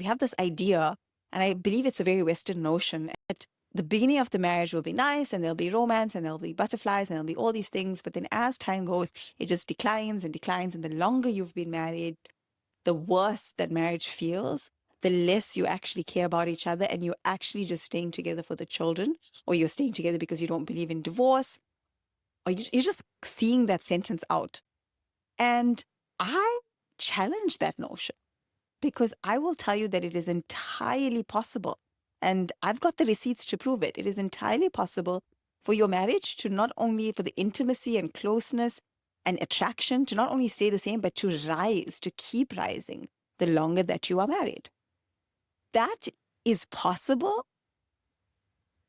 We have this idea, and I believe it's a very Western notion, that the beginning of the marriage will be nice and there'll be romance and there'll be butterflies and there'll be all these things. But then as time goes, it just declines and declines. And the longer you've been married, the worse that marriage feels, the less you actually care about each other, and you're actually just staying together for the children, or you're staying together because you don't believe in divorce, or you're just seeing that sentence out. And I challenge that notion, because I will tell you that it is entirely possible. And I've got the receipts to prove it. It is entirely possible for your marriage to not only, for the intimacy and closeness and attraction to not only stay the same, but to rise, to keep rising the longer that you are married. That is possible.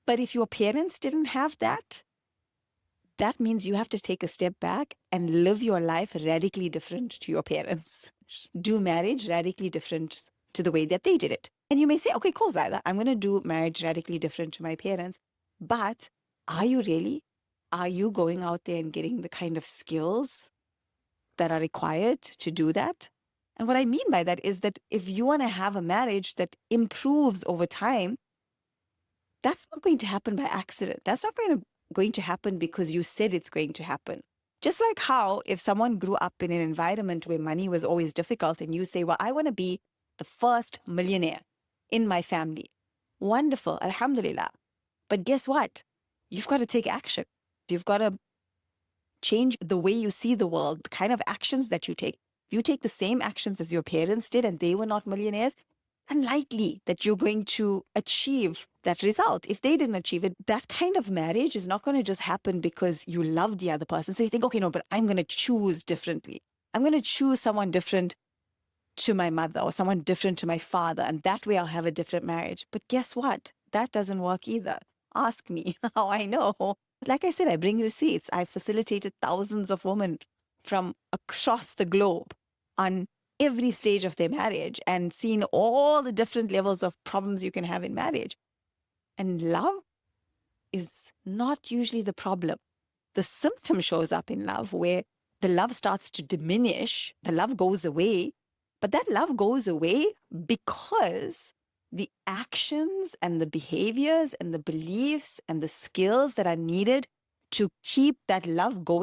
But if your parents didn't have that, that means you have to take a step back and live your life radically different to your parents. Do marriage radically different to the way that they did it. And you may say, okay, cool, Zaida, I'm going to do marriage radically different to my parents. But are you really? Are you going out there and getting the kind of skills that are required to do that? And what I mean by that is that if you want to have a marriage that improves over time, that's not going to happen by accident. That's not going to happen because you said it's going to happen. Just like how if someone grew up in an environment where money was always difficult and you say, well, I want to be the first millionaire in my family. Wonderful, alhamdulillah. But guess what? You've got to take action. You've got to change the way you see the world, the kind of actions that you take. If you take the same actions as your parents did and they were not millionaires, unlikely that you're going to achieve that result. If they didn't achieve it, that kind of marriage is not going to just happen because you love the other person. So you think, okay, no, but I'm going to choose differently. I'm going to choose someone different to my mother or someone different to my father, and that way I'll have a different marriage. But guess what? That doesn't work either. Ask me how I know. Like I said, I bring receipts. I facilitated thousands of women from across the globe on every stage of their marriage and seen all the different levels of problems you can have in marriage. And love is not usually the problem. The symptom shows up in love where the love starts to diminish, the love goes away, but that love goes away because the actions and the behaviors and the beliefs and the skills that are needed to keep that love going